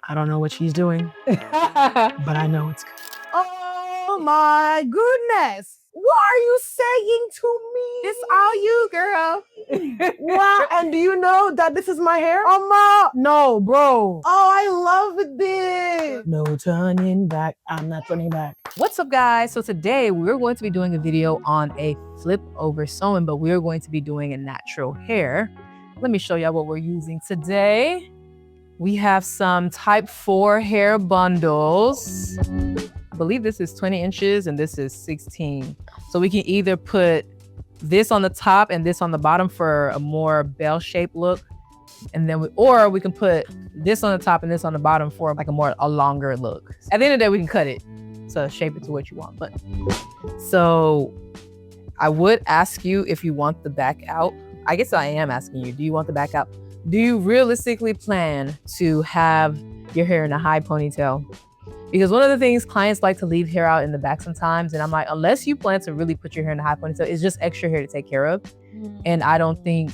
I don't know what she's doing, but I know it's good. Oh my goodness. What are you saying to me? It's all you, girl. Wow. And do you know that this is my hair? No, bro. Oh, I love this. No turning back. I'm not turning back. What's up, guys? So today we're going to be doing a video on a flip over sewing, but we're going to be doing a natural hair. Let me show y'all what we're using today. We have some type 4 hair bundles. I believe this is 20 inches and this is 16. So we can either put this on the top and this on the bottom for a more bell-shaped look. And then or we can put this on the top and this on the bottom for like a longer look. At the end of the day, we can cut it to shape it to what you want. But so I would ask you if you want the back out. I guess I am asking you, do you want the back out? Do you realistically plan to have your hair in a high ponytail? Because one of the things clients like to leave hair out in the back sometimes, and I'm like, unless you plan to really put your hair in a high ponytail, it's just extra hair to take care of. And I don't think,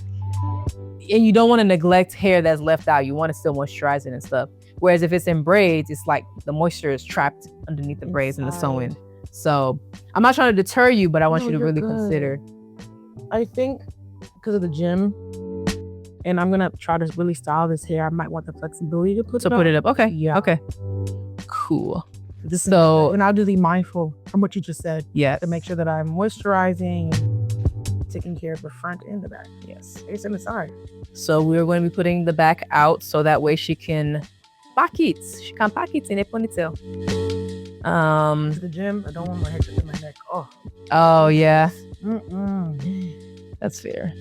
and you don't want to neglect hair that's left out. You want to still moisturize it and stuff. Whereas if it's in braids, it's like the moisture is trapped underneath the braids and the sewing. So I'm not trying to deter you, but I want you to really consider. I think because of the gym, and I'm gonna try to really style this hair, I might want the flexibility to put it up. Okay. Yeah. Okay. Cool. And I'll do the mindful from what you just said. Yeah. To make sure that I'm moisturizing, taking care of the front and the back. Yes. It's in the side. So we're going to be putting the back out so that way she can pockets. She can pockets in a ponytail. To the gym, I don't want my hair to my neck. Oh yeah. Mm-mm. That's fair.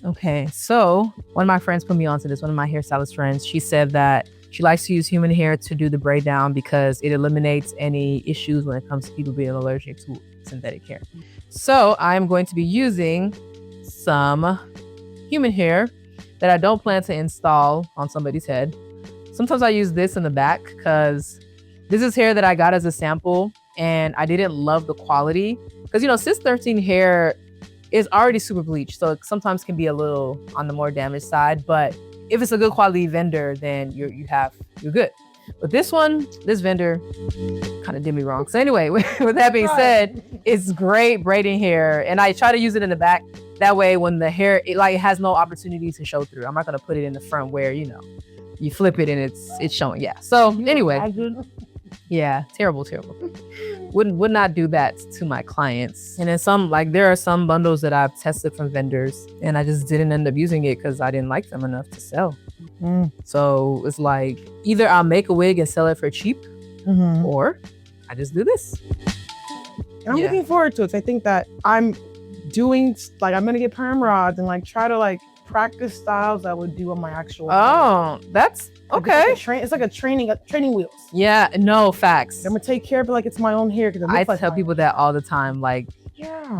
Okay, so one of my friends put me onto this, one of my hairstylist friends. She said that she likes to use human hair to do the braid down because it eliminates any issues when it comes to people being allergic to synthetic hair. So I'm going to be using some human hair that I don't plan to install on somebody's head. Sometimes I use this in the back because this is hair that I got as a sample and I didn't love the quality. Because, you know, Cis 13 hair is already super bleached, so it sometimes can be a little on the more damaged side. But if it's a good quality vendor, then you're good. But this vendor kind of did me wrong. So anyway, with that being said, it's great braiding hair, and I try to use it in the back. That way, when the hair it has no opportunity to show through. I'm not gonna put it in the front where you flip it and it's showing. Yeah. So anyway. Yeah, terrible. Would not do that to my clients. And then there are some bundles that I've tested from vendors and I just didn't end up using it because I didn't like them enough to sell. So it's like either I'll make a wig and sell it for cheap or I just do this. And I'm looking forward to it. I think that I'm gonna get perm rods and try to practice styles I would do on my actual hair. That's okay. It's like a training wheels. Yeah, no, facts. I'm gonna take care of it like it's my own hair. I tell people that all the time.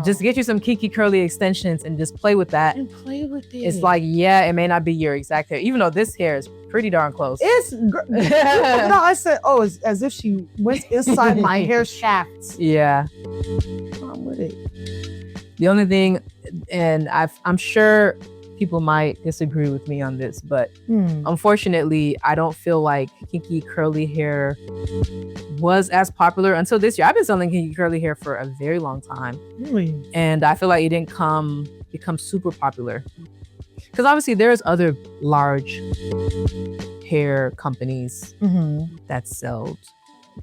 Just get you some kinky curly extensions and just play with that. And play with it. It's it may not be your exact hair, even though this hair is pretty darn close. It's no, I said, it's as if she went inside my hair shafts. Yeah. I'm with it. The only thing, and I'm sure people might disagree with me on this, but unfortunately, I don't feel like kinky curly hair was as popular until this year. I've been selling kinky curly hair for a very long time. Really? And I feel like it didn't become super popular. Because obviously there's other large hair companies that sell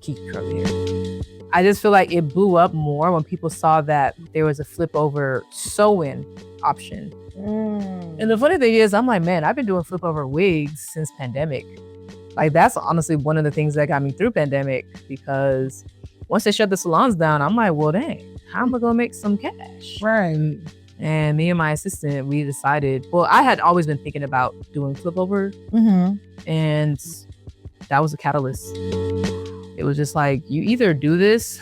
kinky curly hair. I just feel like it blew up more when people saw that there was a flip over sew-in option. And the funny thing is, I'm like, man, I've been doing flip over wigs since pandemic. That's honestly one of the things that got me through pandemic, because once they shut the salons down, I'm like, well, dang, how am I gonna make some cash? Right. And me and my assistant, we decided, well, I had always been thinking about doing flip over, and that was a catalyst. It was just like, you either do this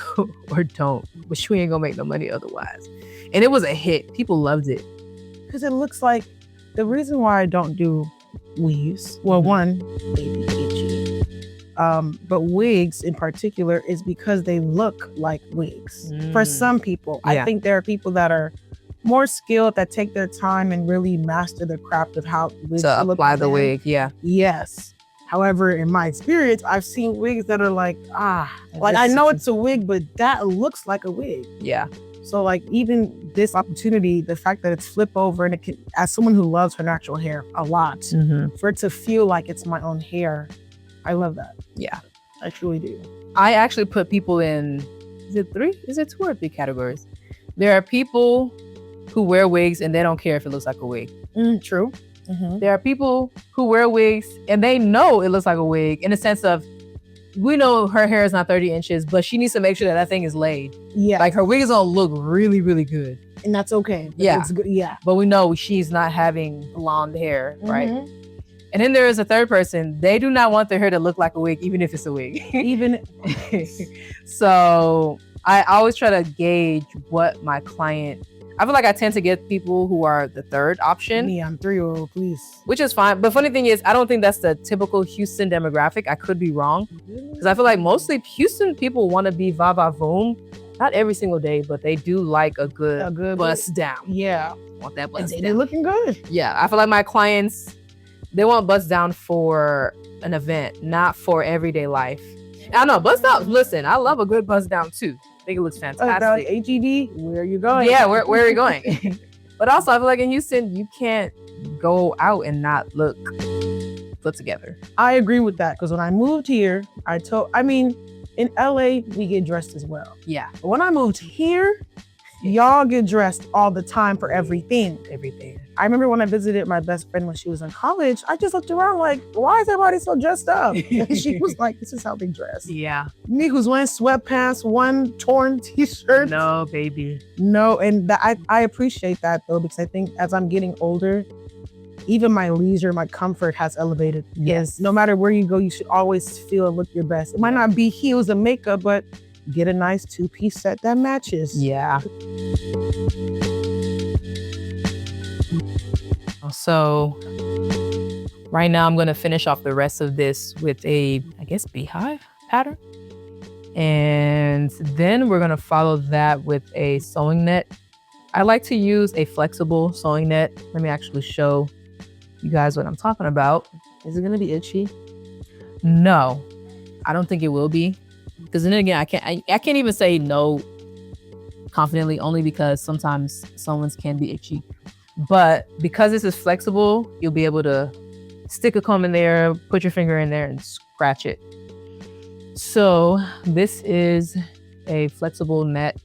or don't, but you ain't gonna make no money otherwise. And it was a hit. People loved it. Because it looks like the reason why I don't do weaves, well, one, they be itchy. But wigs in particular is because they look like wigs. For some people. I think there are people that are more skilled, that take their time and really master the craft of how wigs To look apply on the them. wig, yeah. Yes. However, in my experience, I've seen wigs that are like, like I know it's a wig, but that looks like a wig. Yeah. So like even this opportunity, the fact that it's flip over and it can, as someone who loves her natural hair a lot, for it to feel like it's my own hair, I love that. Yeah. I truly do. I actually put people in, is it 2 or 3 categories? There are people who wear wigs and they don't care if it looks like a wig. True. There are people who wear wigs and they know it looks like a wig in the sense of, we know her hair is not 30 inches, but she needs to make sure that thing is laid. Yeah. Like her wig is gonna look really, really good. And that's okay. Yeah. It's good. Yeah. But we know she's not having blonde hair, right? And then there is a third person. They do not want their hair to look like a wig, even if it's a wig. So I always try to gauge what my client, I feel like I tend to get people who are the third option. Me, I'm 3-year-old, please. Which is fine. But funny thing is, I don't think that's the typical Houston demographic. I could be wrong. Because I feel like mostly Houston people want to be va-va-voom. Not every single day, but they do like a good bust down. Yeah. Want that bust down. They're looking good. Yeah. I feel like my clients, they want bust down for an event, not for everyday life. And I know bust down, listen, I love a good bust down too. I think it looks fantastic. HED, where are you going? Yeah, where are we going? But also, I feel like in Houston, you can't go out and not look put together. I agree with that because when I moved here, in LA, we get dressed as well. Yeah. But when I moved here, y'all get dressed all the time for everything. Everything. I remember when I visited my best friend when she was in college, I just looked around like, why is everybody so dressed up? And she was like, this is how they dress. Yeah. Me who's wearing sweatpants, one torn t-shirt. No, baby. No, and I appreciate that though, because I think as I'm getting older, even my leisure, my comfort has elevated. Yes. No matter where you go, you should always feel and look your best. It might not be heels and makeup, but get a nice 2-piece set that matches. Yeah. So right now I'm going to finish off the rest of this with a, I guess, beehive pattern. And then we're going to follow that with a sewing net. I like to use a flexible sewing net. Let me actually show you guys what I'm talking about. Is it going to be itchy? No, I don't think it will be. Because then again, I can't even say no confidently, only because sometimes someone's can be itchy. But because this is flexible, you'll be able to stick a comb in there, put your finger in there and scratch it. So this is a flexible net,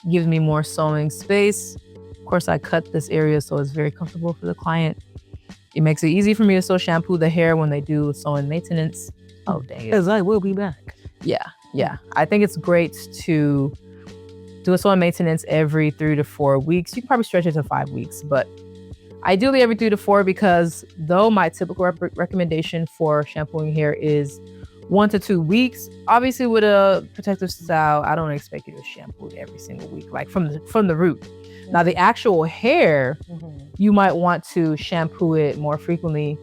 gives me more sewing space. Of course, I cut this area so it's very comfortable for the client. It makes it easy for me to still shampoo the hair when they do sewing maintenance. Oh, dang it. Because I will be back. Yeah. I think it's great to do a sewing maintenance every 3 to 4 weeks. You can probably stretch it to 5 weeks, but ideally every 3 to 4, because though my typical recommendation for shampooing hair is 1 to 2 weeks, obviously with a protective style, I don't expect you to shampoo it every single week, like from the root. Now the actual hair, you might want to shampoo it more frequently,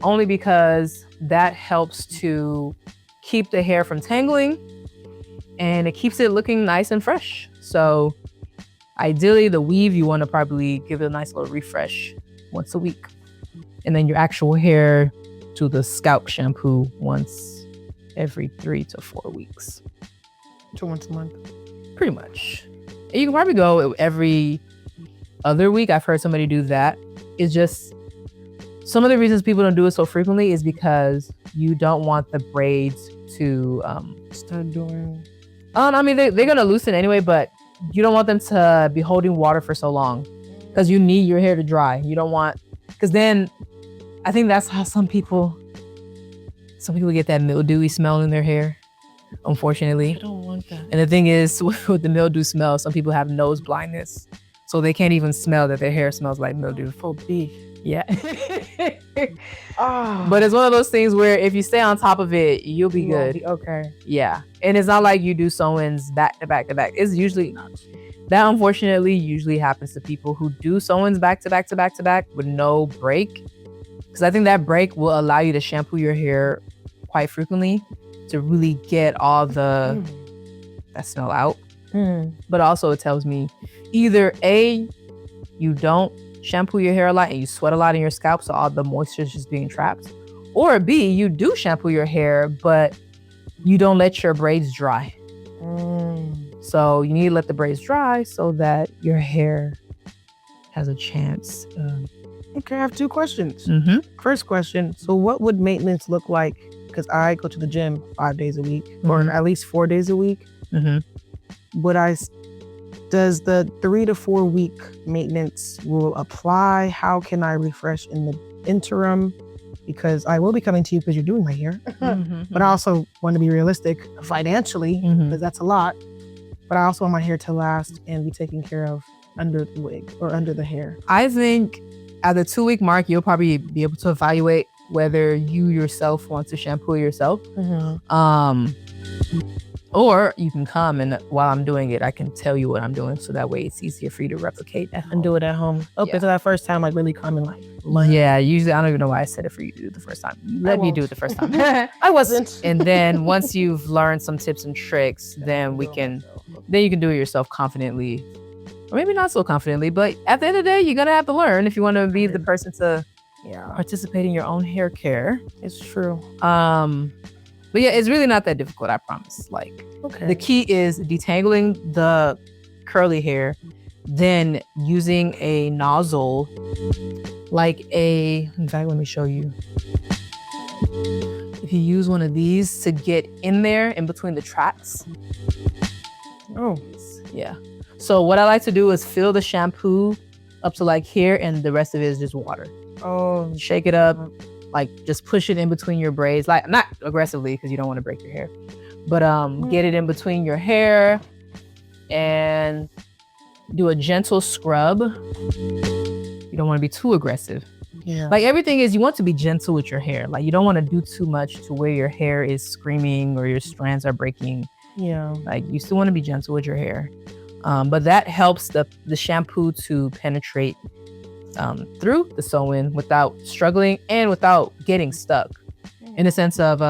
only because that helps to keep the hair from tangling and it keeps it looking nice and fresh. So ideally the weave, you want to probably give it a nice little refresh once a week. And then your actual hair, to the scalp shampoo once every 3 to 4 weeks. To once a month. Pretty much. And you can probably go every other week. I've heard somebody do that. It's just some of the reasons people don't do it so frequently is because you don't want the braids to start doing. I mean, they're gonna loosen anyway, but you don't want them to be holding water for so long because you need your hair to dry. You don't want, because then I think that's how some people get that mildewy smell in their hair, unfortunately. I don't want that. And the thing is, with the mildew smell, some people have nose blindness, so they can't even smell that their hair smells like mildew. For beef. Yeah. But it's one of those things where if you stay on top of it, you'll be good. Okay. Yeah. And it's not like you do sewings back to back to back. It's usually that, unfortunately, usually happens to people who do sewings back to back to back to back with no break. Because I think that break will allow you to shampoo your hair quite frequently to really get all that smell out. But also it tells me either A, you don't shampoo your hair a lot and you sweat a lot in your scalp, so all the moisture is just being trapped. Or B, you do shampoo your hair, but you don't let your braids dry. So you need to let the braids dry so that your hair has a chance. Okay, I have 2 questions. Mm-hmm. First question, so what would maintenance look like? Because I go to the gym 5 days a week, or at least 4 days a week. Does the 3 to 4 week maintenance rule apply? How can I refresh in the interim? Because I will be coming to you because you're doing my hair. But I also want to be realistic financially, because that's a lot. But I also want my hair to last and be taken care of under the wig or under the hair. I think at the 2 week mark, you'll probably be able to evaluate whether you yourself want to shampoo yourself. Or you can come and while I'm doing it, I can tell you what I'm doing. So that way it's easier for you to replicate at home. And do it at home. Okay, so that first time, like really come and like. Yeah, usually I don't even know why I said it for you to do it the first time. Let me do it the first time. I wasn't. And then once you've learned some tips and tricks, then you can do it yourself confidently. Or maybe not so confidently, but at the end of the day, you're gonna have to learn if you want to be the person to participate in your own hair care. It's true. But yeah, it's really not that difficult, I promise. Like, the key is detangling the curly hair, then using a nozzle, in fact, let me show you. If you use one of these to get in there, in between the tracks. Oh. Yeah. So what I like to do is fill the shampoo up to like here, and the rest of it is just water. Oh. Shake it up. Like just push it in between your braids, like not aggressively because you don't want to break your hair, but get it in between your hair and do a gentle scrub. You don't want to be too aggressive. Yeah. Like everything is, you want to be gentle with your hair. Like you don't want to do too much to where your hair is screaming or your strands are breaking. Yeah. Like you still want to be gentle with your hair. But that helps the shampoo to penetrate through the sew-in without struggling and without getting stuck, in the sense of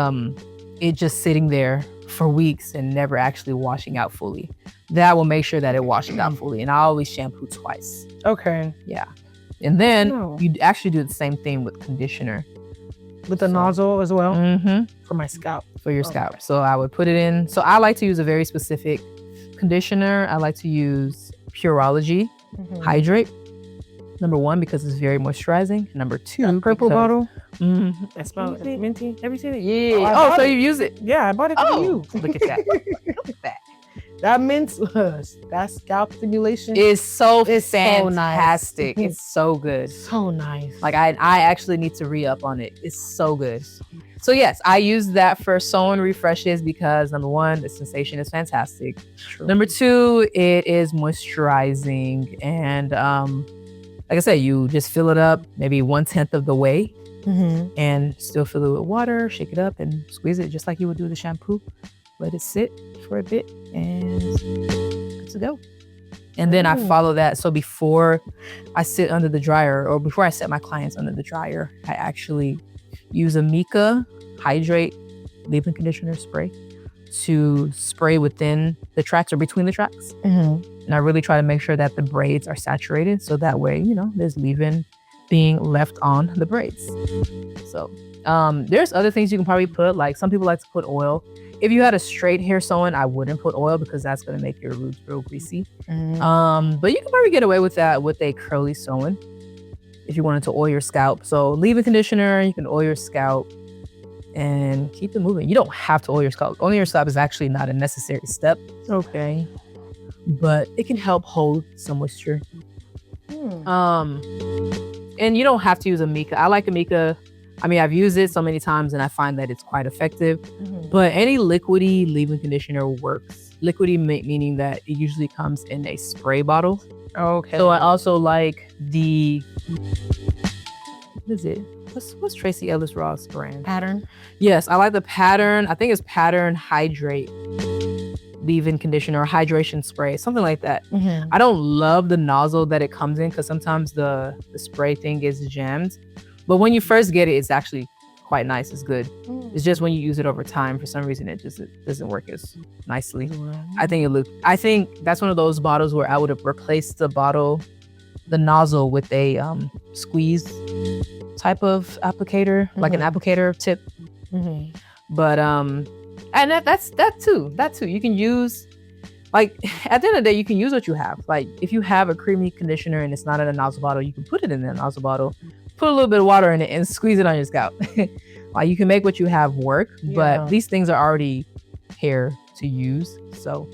it just sitting there for weeks and never actually washing out fully. That will make sure that it washes out fully. And I always shampoo twice. Okay. Yeah. And then you actually do the same thing with conditioner. With the nozzle as well? For my scalp. For your scalp. So I would put it in. So I like to use a very specific conditioner. I like to use Pureology Hydrate. Number 1, because it's very moisturizing. Number 2, that purple bottle. That smells minty. Have you seen it? Yeah. Oh, so you use it? Yeah, I bought it for you. Look at that. Look at that. That mint, that scalp stimulation is so fantastic. So nice. It's so good. So nice. Like I actually need to re-up on it. It's so good. So yes, I use that for sew-in refreshes because number 1, the sensation is fantastic. True. Number 2, it is moisturizing, and like I said, you just fill it up maybe 1/10 of the way, and still fill it with water, shake it up, and squeeze it just like you would do the shampoo. Let it sit for a bit, and good to go. And then I follow that. So before I sit under the dryer, or before I set my clients under the dryer, I actually use a Mika Hydrate leave-in conditioner spray to spray within the tracks or between the tracks. And I really try to make sure that the braids are saturated, so that way, there's leave-in being left on the braids. So there's other things you can probably put, like some people like to put oil. If you had a straight hair sew-in, I wouldn't put oil because that's going to make your roots real greasy. But you can probably get away with that with a curly sew-in if you wanted to oil your scalp. So leave-in conditioner, you can oil your scalp and keep it moving. You don't have to oil your scalp. Oiling your scalp is actually not a necessary step. Okay. But it can help hold some moisture. And you don't have to use a Mika. I like a Mika. I mean, I've used it so many times and I find that it's quite effective. But any liquidy leave-in conditioner works. Liquidy meaning that it usually comes in a spray bottle. Okay. So I also like the, what is it? What's Tracy Ellis Ross brand? Pattern. Yes, I like the Pattern. I think it's Pattern Hydrate leave-in conditioner or hydration spray, something like that. I don't love the nozzle that it comes in because sometimes the spray thing is jammed. But when you first get it, it's actually quite nice. It's good. It's just when you use it over time, for some reason, it just doesn't work as nicely. I think that's one of those bottles where I would have replaced the bottle the nozzle with a squeeze type of applicator, like an applicator tip. But and that's that too. You can use, like, at the end of the day, you can use what you have. Like, if you have a creamy conditioner and it's not in a nozzle bottle, you can put it in a nozzle bottle, put a little bit of water in it, and squeeze it on your scalp. Like, you can make what you have work, but these things are already hair to use. So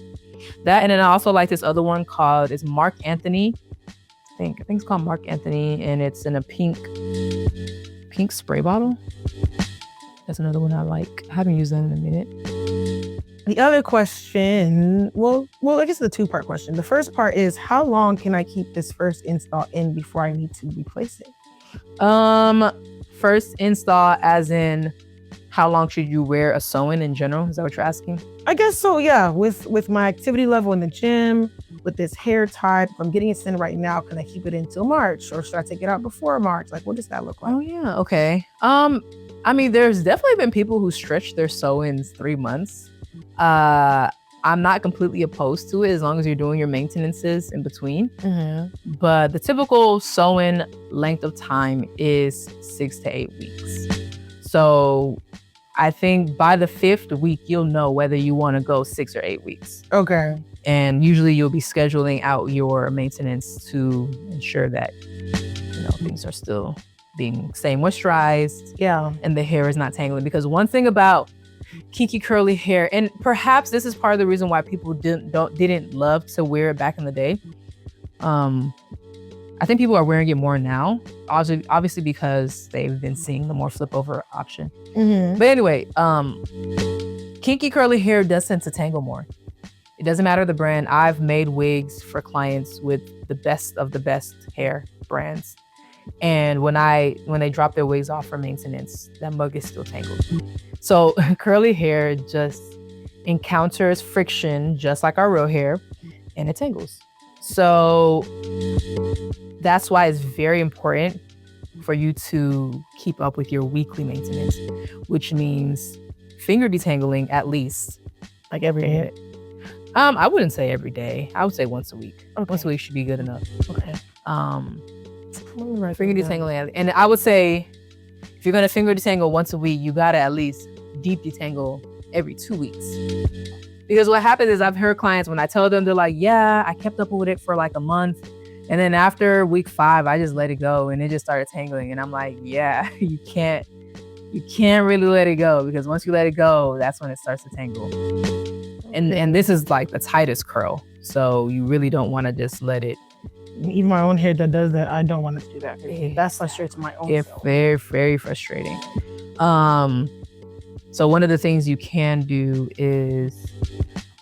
that, and then I also like this other one called, it's Mark Anthony. I think it's called Mark Anthony, and it's in a pink spray bottle. That's another one I like. I haven't used that in a minute. The other question, well, I guess it's a two-part question. The first part is, how long can I keep this first install in before I need to replace it? First install as in, how long should you wear a Sewin in general? Is that what you're asking? I guess so, yeah. With my activity level in the gym, with this hair type, if I'm getting it in right now, can I keep it until March, or should I take it out before March? Like, what does that look like? Oh yeah, okay. I mean, there's definitely been people who stretch their Sewins 3 months. I'm not completely opposed to it as long as you're doing your maintenances in between. But the typical Sewin length of time is 6 to 8 weeks. So I think by the 5th week, you'll know whether you want to go 6 or 8 weeks. Okay. And usually you'll be scheduling out your maintenance to ensure that, things are still staying moisturized. Yeah. And the hair is not tangling. Because one thing about kinky curly hair, and perhaps this is part of the reason why people didn't love to wear it back in the day. I think people are wearing it more now, obviously because they've been seeing the more flip over option. But anyway, kinky curly hair does tend to tangle more. It doesn't matter the brand. I've made wigs for clients with the best of the best hair brands. And when they drop their wigs off for maintenance, that mug is still tangled. So curly hair just encounters friction just like our real hair, and it tangles. So that's why it's very important for you to keep up with your weekly maintenance, which means finger detangling at least. Like every day? I wouldn't say every day. I would say once a week. Okay. Once a week should be good enough. Okay. Finger detangling, and I would say if you're gonna finger detangle once a week, you gotta at least deep detangle every 2 weeks. Because what happens is, I've heard clients, when I tell them, they're like, yeah, I kept up with it for like a month, and then after week 5, I just let it go and it just started tangling. And I'm like, yeah, you can't really let it go, because once you let it go, that's when it starts to tangle. And this is like the tightest curl, so you really don't want to just let it. Even my own hair that does that, I don't want to do that. That's frustrating my own self. Very, very frustrating. So one of the things you can do is,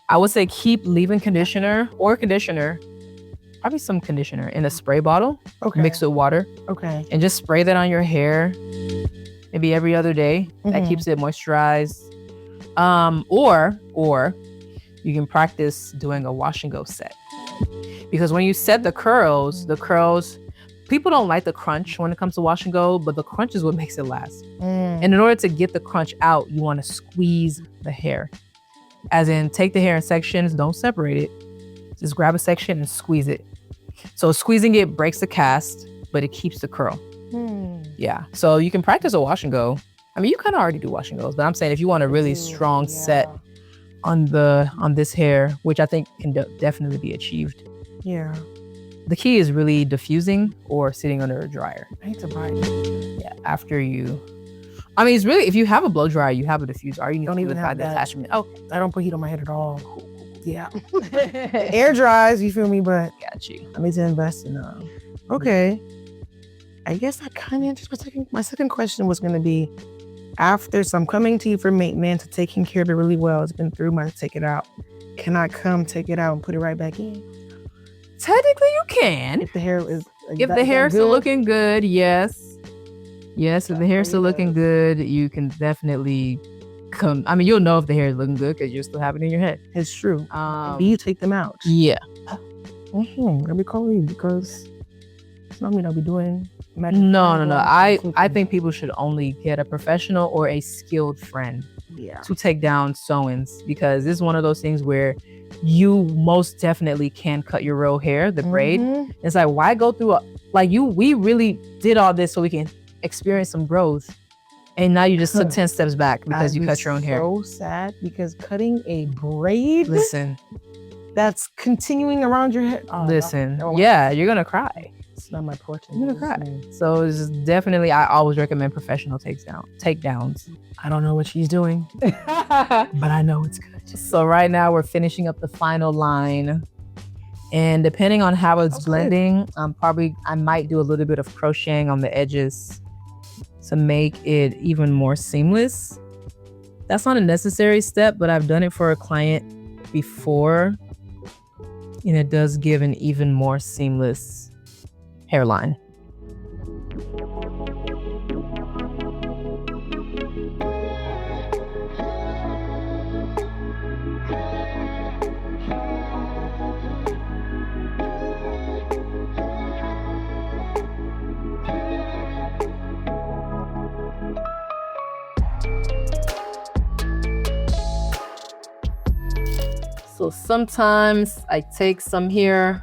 I would say, keep leave-in conditioner, probably some conditioner in a spray bottle, mixed with water. Okay. And just spray that on your hair maybe every other day. That keeps it moisturized. Or you can practice doing a wash and go set. Because when you set the curls, people don't like the crunch when it comes to wash and go, but the crunch is what makes it last. And in order to get the crunch out, you want to squeeze the hair. As in, take the hair in sections, don't separate it. Just grab a section and squeeze it. So squeezing it breaks the cast, but it keeps the curl. Yeah. So you can practice a wash and go. I mean, you kind of already do wash and goes, but I'm saying if you want a really strong set on this hair, which I think can definitely be achieved. Yeah. The key is really diffusing or sitting under a dryer. I need to buy it. Yeah, after you. I mean, it's really, if you have a blow dryer, you have a diffuser. Or you need don't to even have the that attachment. Oh, I don't put heat on my head at all. Yeah. Air dries, you feel me? But got you. I need to invest in Okay. I guess that kind of answers my second question was going to be, so I'm coming to you for maintenance, taking care of it really well. It's been 3 months to take it out. Can I come take it out and put it right back in? Technically, you can. If the hair is... If the hair's still looking good, yes. Yes, if the hair's still looking good, you can definitely come. I mean, you'll know if the hair is looking good because you're still having it in your head. It's true. Do you take them out? Yeah. Let me call you, because it's not me I'll be doing... No. I think people should only get a professional or a skilled friend to take down Sewins, because this is one of those things where you most definitely can cut your real hair, the braid. Mhm. It's like, why go through we really did all this so we can experience some growth. And now you just took 10 steps back because you cut your own hair. So sad because cutting a braid Listen, that's continuing around your head. Oh, listen. no. Yeah, you're going to cry. It's not my portion. You're going to cry. So it's just definitely, I always recommend professional takedowns. I don't know what she's doing, but I know it's good. So right now we're finishing up the final line. And depending on how it's blending, I might do a little bit of crocheting on the edges to make it even more seamless. That's not a necessary step, but I've done it for a client before, and it does give an even more seamless hairline. So sometimes I take some here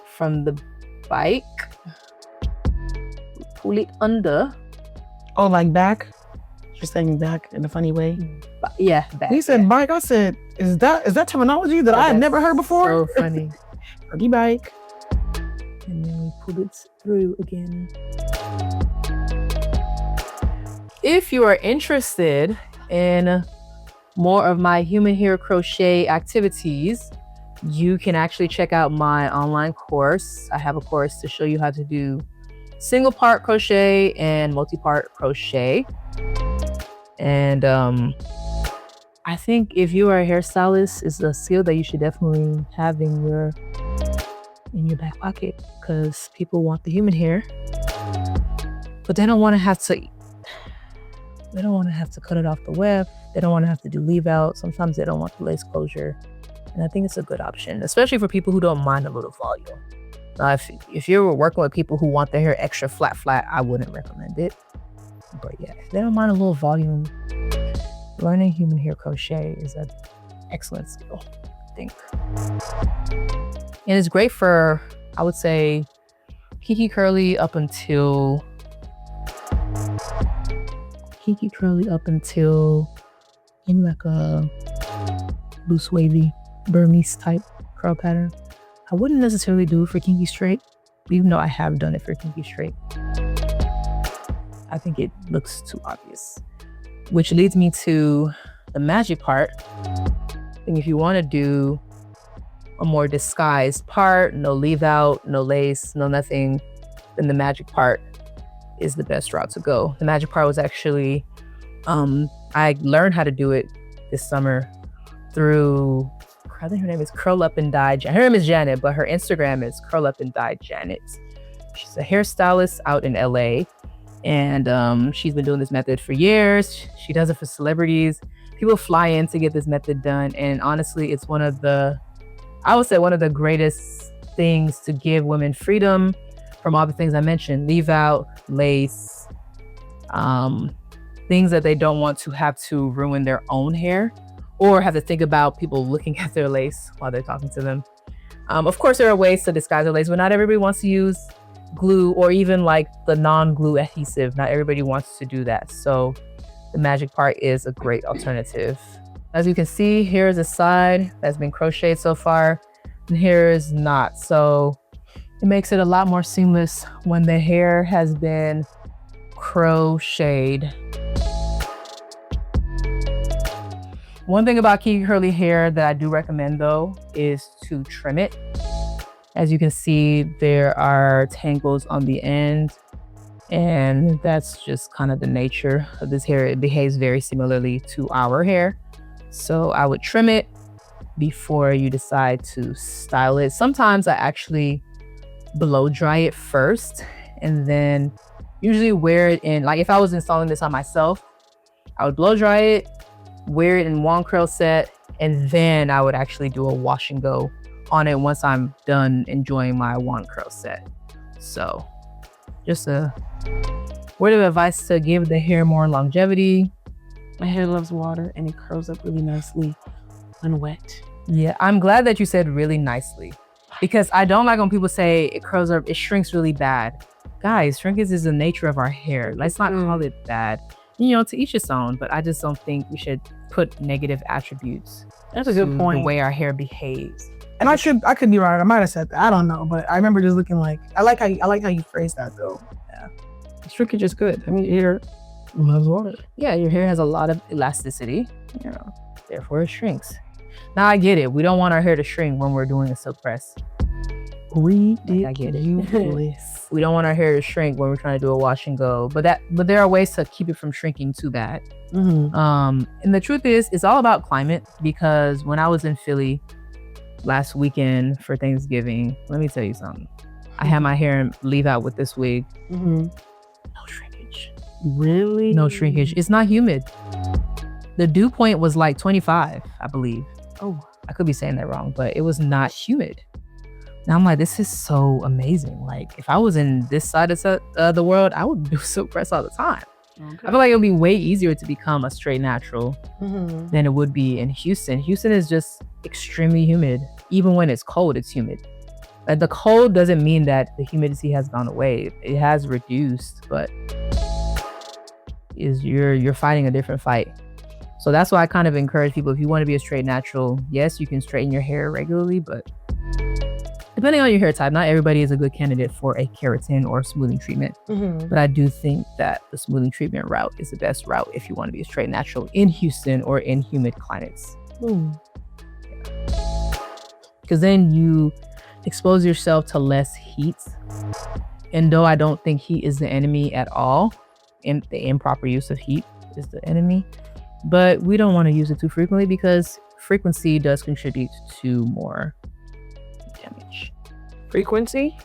from the bike, pull it under. Oh, like back? You're saying back in a funny way? Yeah, back. He said bike. I said, is that terminology that I had never heard before? So funny. Pretty bike. And then we pull it through again. If you are interested in more of my human hair crochet activities, you can actually check out my online course. I have a course to show you how to do single part crochet and multi-part crochet. And I think if you are a hairstylist, it's a skill that you should definitely have in your back pocket, because people want the human hair, but they don't want to have to cut it off the web. They don't want to have to do leave out. Sometimes they don't want the lace closure. And I think it's a good option, especially for people who don't mind a little volume. Now, if you're working with people who want their hair extra flat, I wouldn't recommend it. But yeah, if they don't mind a little volume, learning human hair crochet is an excellent skill, I think. And it's great for, I would say, Kiki Curly up until in like a loose wavy Burmese type curl pattern. I wouldn't necessarily do it for kinky straight, even though I have done it for kinky straight. I think it looks too obvious, which leads me to the magic part. I think if you want to do a more disguised part, no leave out, no lace, no nothing, then the magic part is the best route to go. The magic part was actually, I learned how to do it this summer through, I think her name is Curl Up and Dye. Her name is Janet, but her Instagram is Curl Up and Dye Janet. She's a hairstylist out in LA, and she's been doing this method for years. She does it for celebrities. People fly in to get this method done, and honestly, it's one of the greatest things to give women freedom from all the things I mentioned: leave out, lace, things that they don't want to have to ruin their own hair or have to think about people looking at their lace while they're talking to them. Of course, there are ways to disguise their lace, but not everybody wants to use glue or even like the non-glue adhesive. Not everybody wants to do that. So the magic part is a great alternative. As you can see, here is a side that's been crocheted so far, and here is not. So it makes it a lot more seamless when the hair has been crocheted. One thing about Kiki curly hair that I do recommend though is to trim it. As you can see, there are tangles on the end, and that's just kind of the nature of this hair. It behaves very similarly to our hair. So I would trim it before you decide to style it. Sometimes I actually blow dry it first and then usually wear it in, like if I was installing this on myself, I would blow dry it, wear it in wand curl set, and then I would actually do a wash and go on it once I'm done enjoying my wand curl set. So just a word of advice to give the hair more longevity. My hair loves water and it curls up really nicely when wet. Yeah, I'm glad that you said really nicely, because I don't like when people say it curls or it shrinks really bad. Guys, shrinkage is the nature of our hair. Let's not call it bad. To each its own, but I just don't think we should put negative attributes. That's a good point. The way our hair behaves. And I could be wrong. I might have said that. I don't know, but I remember just looking like I like how you phrased that though. Yeah, shrinkage is good. I mean, your hair loves water. Yeah, your hair has a lot of elasticity. Therefore it shrinks. Now I get it. We don't want our hair to shrink when we're doing a silk press. Ridiculous. I get it. We don't want our hair to shrink when we're trying to do a wash and go. But there are ways to keep it from shrinking too bad. And the truth is, it's all about climate, because when I was in Philly last weekend for Thanksgiving, let me tell you something. I had my hair leave out with this wig. No shrinkage. Really? No shrinkage. It's not humid. The dew point was like 25, I believe. Oh, I could be saying that wrong, but it was not humid. Now I'm like, this is so amazing. Like, if I was in this side of the world, I would do silk press all the time. I feel like it would be way easier to become a straight natural than it would be in Houston. Houston is just extremely humid. Even when it's cold, it's humid. Like, the cold doesn't mean that the humidity has gone away. It has reduced, but you're fighting a different fight. So that's why I kind of encourage people, if you want to be a straight natural, yes, you can straighten your hair regularly, but depending on your hair type, not everybody is a good candidate for a keratin or smoothing treatment. But I do think that the smoothing treatment route is the best route if you want to be a straight natural in Houston or in humid climates. Because then you expose yourself to less heat. And though I don't think heat is the enemy at all, and the improper use of heat is the enemy, but we don't want to use it too frequently, because frequency does contribute to more damage. Frequency?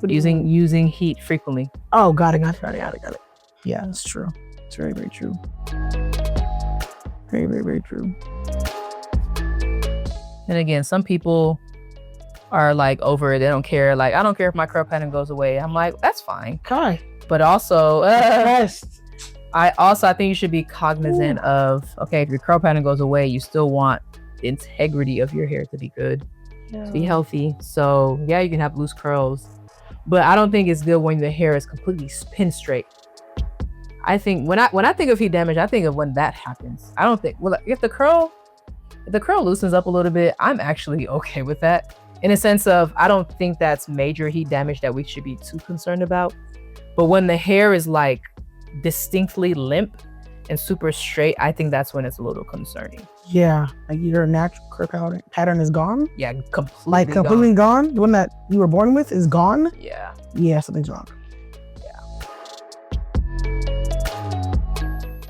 Using heat frequently. Oh, got it. Yeah, that's true. It's very, very true. Very, very, very true. And again, some people are like over it. They don't care. Like, I don't care if my curl pattern goes away. I'm like, that's fine. Hi. But also, I think you should be cognizant of, okay, if your curl pattern goes away, you still want the integrity of your hair to be good, to be healthy. So yeah, you can have loose curls, but I don't think it's good when the hair is completely pin straight. I think when I think of heat damage, I think of when that happens. I don't think, well, if the curl loosens up a little bit, I'm actually okay with that. In a sense of, I don't think that's major heat damage that we should be too concerned about. But when the hair is like distinctly limp and super straight, I think that's when it's a little concerning. Yeah, like your natural curl pattern is gone. Yeah, completely gone. The one that you were born with is gone. Yeah, something's wrong.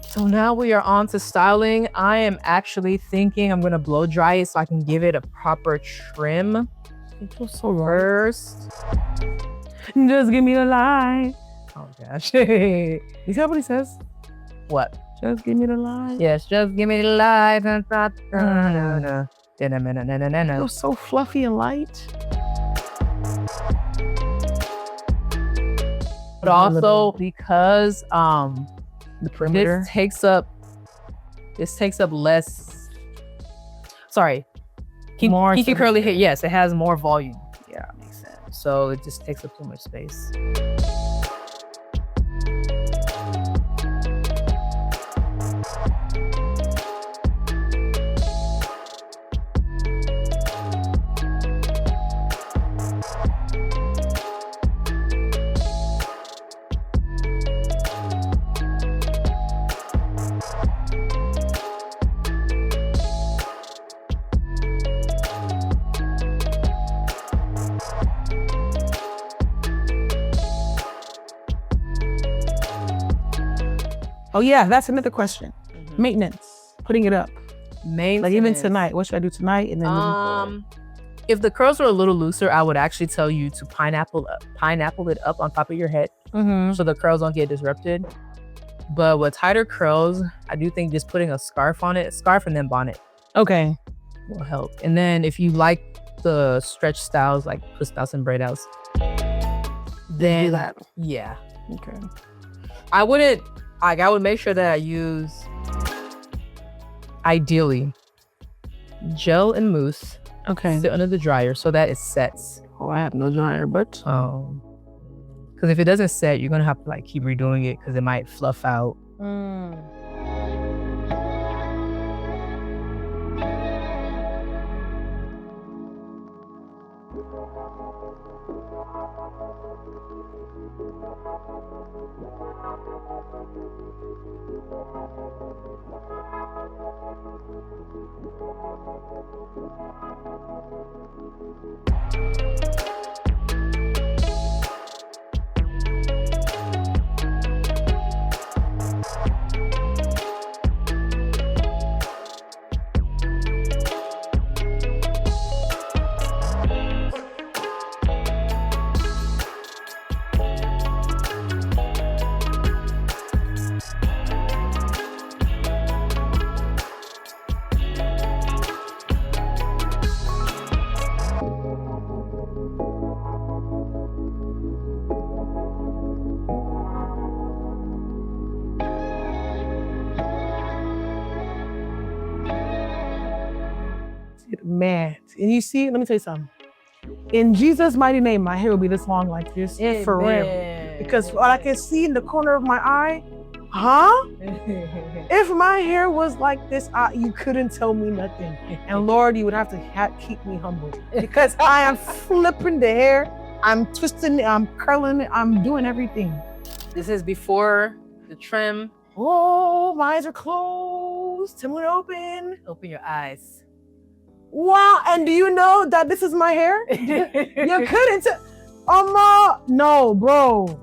So now we are on to styling. I am actually thinking I'm gonna blow dry it so I can give it a proper trim. It feels so first. Just give me the light. Oh gosh. Is that what he says? What? Just give me the light. Yes, just give me the light. It feels so fluffy and light. But also because the perimeter this takes up less. Sorry. Kinky curly hair. Yes, it has more volume. Yeah, makes sense. So it just takes up too much space. Oh yeah, that's another question. Maintenance, putting it up. Maintenance. Like even tonight, what should I do tonight? And then if the curls were a little looser, I would actually tell you to pineapple it up on top of your head, so the curls don't get disrupted. But with tighter curls, I do think just putting a scarf on it, and then bonnet, okay, will help. And then if you like the stretch styles, like twist outs and braid outs, then do that. Yeah. Okay. I would make sure that I use, ideally, gel and mousse. Okay. Sit under the dryer so that it sets. Oh, I have no dryer, but Because if it doesn't set, you're gonna have to like keep redoing it because it might fluff out. man, and you see, let me tell you something. In Jesus' mighty name, my hair will be this long like this forever. Because what I can see in the corner of my eye, if my hair was like this, you couldn't tell me nothing. And Lord, you would have to keep me humble because I am flipping the hair, I'm twisting it, I'm curling it, I'm doing everything. This is before the trim. Oh, my eyes are closed. Tell me to open. Open your eyes. Wow, and do you know that this is my hair? You couldn't tell. No, bro.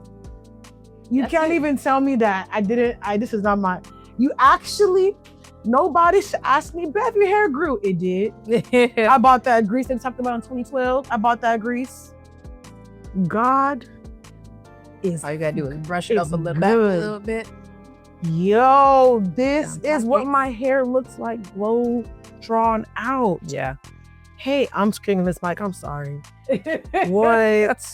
You can't even tell me that this is not my. You actually, nobody should ask me, Bev, your hair grew. It did. I bought that grease that we talked about in 2012. I bought that grease. God is. All you gotta do is brush it up a little, back a little bit. Yo, this is what my hair looks like, blow drawn out. Yeah. Hey, I'm screaming this mic. I'm sorry. What?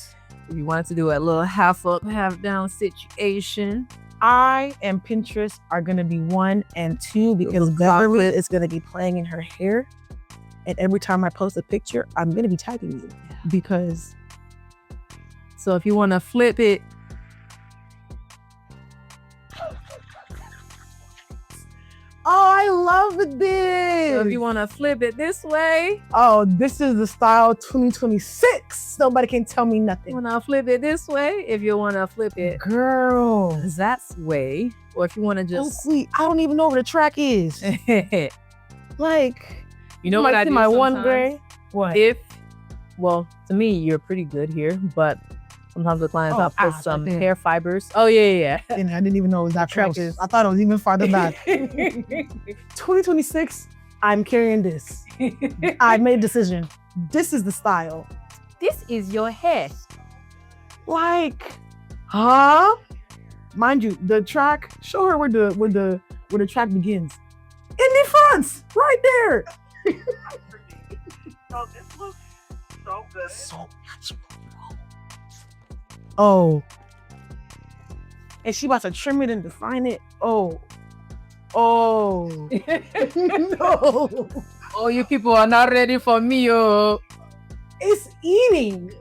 If you wanted to do a little half up, half down situation. I and Pinterest are gonna be 1 and 2 because Beverly is gonna be playing in her hair. And every time I post a picture, I'm gonna be tagging you because. So if you wanna flip it. Oh, I love this. So if you want to flip it this way. Oh, this is the style 2026. Nobody can tell me nothing. You want to flip it this way. If you want to flip it. Girl. That way. Or if you want to just. Oh, sweet. I don't even know where the track is. Like. You know what I do my sometimes? One gray. What? Well, to me, you're pretty good here, but sometimes the clients I'll put some hair fibers. Oh, yeah. And I didn't even know it was that close. I thought it was even farther back. 2026, I'm carrying this. I made a decision. This is the style. This is your hair. Like, huh? Mind you, the track, show her where the track begins. In the front, right there. Oh, this looks so good. So natural. Oh. And she about to trim it and define it. Oh. No. Oh, you people are not ready for me, oh. It's eating.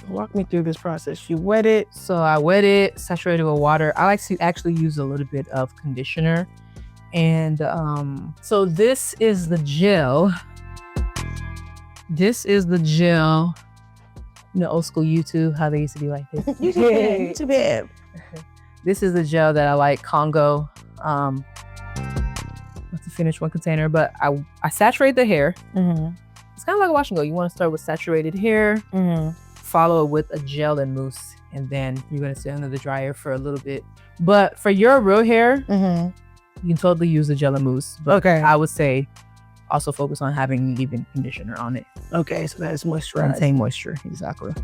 Walk me through this process. You wet it. So I wet it, saturated with water. I like to actually use a little bit of conditioner. And so this is the gel. This is the gel. You know, old school YouTube, how they used to be like this. YouTube. This is the gel that I like, Congo. That's the finished one container, but I saturate the hair. Mm-hmm. It's kind of like a wash and go. You want to start with saturated hair, follow it with a gel and mousse, and then you're going to sit under the dryer for a little bit. But for your real hair, you can totally use the gel and mousse. But I would say also focus on having leave-in conditioner on it. Okay, so that is moisturized. Contain moisture, exactly.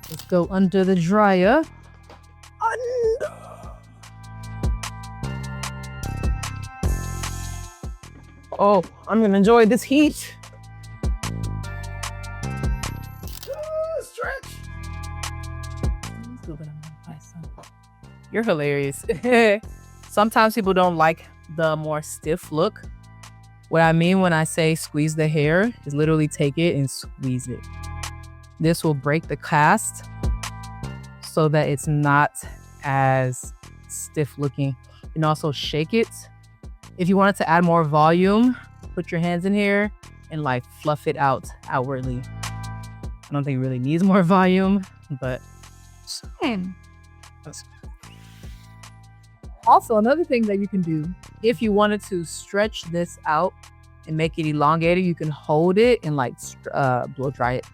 Let's go under the dryer. Oh, I'm gonna enjoy this heat. Stretch. You're hilarious. Sometimes people don't like the more stiff look. What I mean when I say squeeze the hair is literally take it and squeeze it. This will break the cast so that it's not as stiff looking. And also shake it. If you wanted to add more volume, put your hands in here and like fluff it out outwardly. I don't think it really needs more volume, but also another thing that you can do, if you wanted to stretch this out and make it elongated, you can hold it and like blow dry it.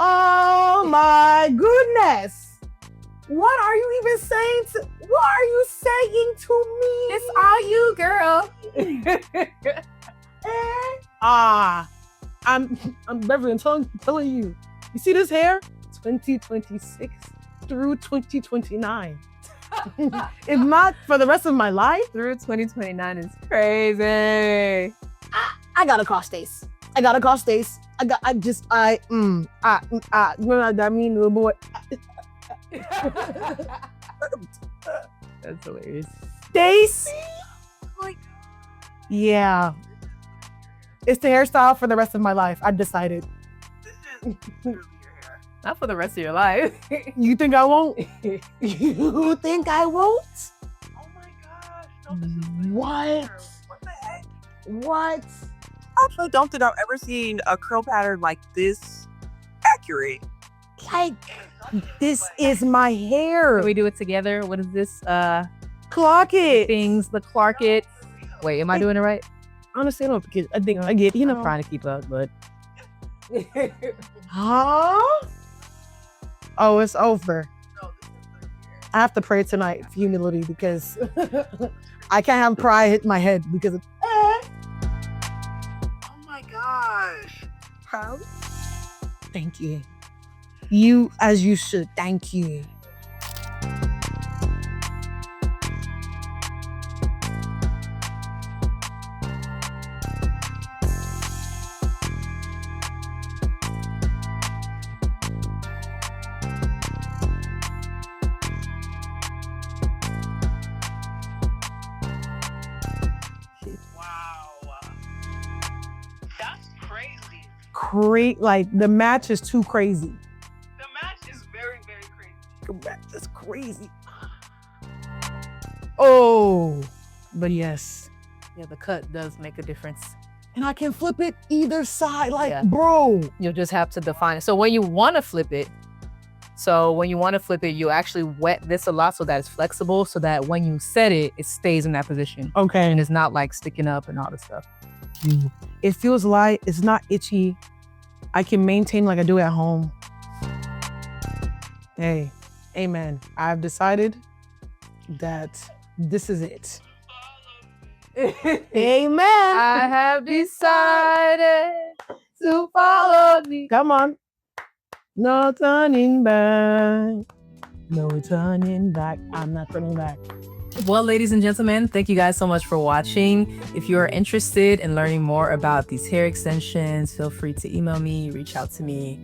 Oh my goodness. What are you even saying to what are you saying to me? It's all you, girl. I'm Beverly, I'm telling you. You see this hair? 2026 through 2029. If not for the rest of my life. Through 2029 is crazy. I gotta call Stace. You know what I mean, little boy. That's hilarious. Stace? Yeah. It's the hairstyle for the rest of my life. I decided. Not for the rest of your life. You think I won't? You think I won't? Oh my gosh. No, this is What? What the heck? What? I also don't think I've ever seen a curl pattern like this accurate. Like, this is my hair. Can we do it together? What is this? Clock it. Things, the Clark it. Wait, am I doing it right? Honestly, I don't get. I think I get. I'm trying to keep up, but. Huh? Oh, it's over. I have to pray tonight for humility because I can't have pride hit my head because of. Oh my gosh. Proud. Thank you. You as you should. Thank you. Like the match is too crazy. The match is very, very crazy. The match is crazy. Oh, but yes, Yeah, the cut does make a difference. And I can flip it either side. Like, Yeah. bro. You'll just have to define it. So when you want to flip it, you actually wet this a lot so that it's flexible, so that when you set it, it stays in that position. Okay. And it's not like sticking up and all this stuff. It feels light. It's not itchy. I can maintain like I do at home. Hey, amen. I've decided that this is it. Amen. I have decided to follow thee. Come on. No turning back. No turning back. I'm not turning back. Well, ladies and gentlemen, thank you guys so much for watching. If you are interested in learning more about these hair extensions, feel free to email me, reach out to me,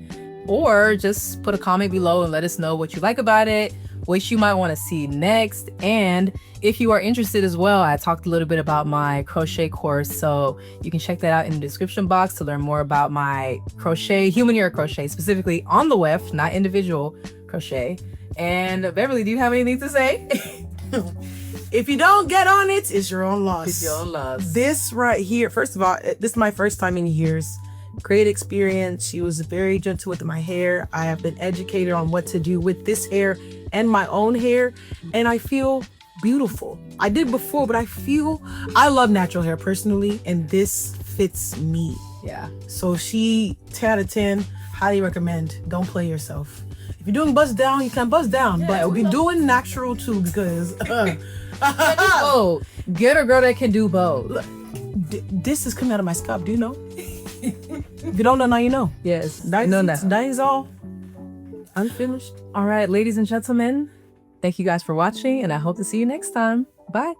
or just put a comment below and let us know what you like about it, what you might want to see next. And if you are interested as well, I talked a little bit about my crochet course, so you can check that out in the description box to learn more about my crochet, human hair crochet, specifically on the weft, not individual crochet. And Beverly, do you have anything to say? If you don't get on it, it's your own loss. It's your own loss. This right here, first of all, this is my first time in years. Great experience. She was very gentle with my hair. I have been educated on what to do with this hair and my own hair, and I feel beautiful. I did before, but I love natural hair personally, and this fits me. Yeah. So she 10 out of 10, highly recommend. Don't play yourself. If you're doing buzz down, you can buzz down, but be doing natural too, because oh, get a girl that can do both. look, this is coming out of my scalp. Do you know? If you don't know, now you know. Yes, That is all unfinished. All right, ladies and gentlemen, thank you guys for watching, and I hope to see you next time. Bye.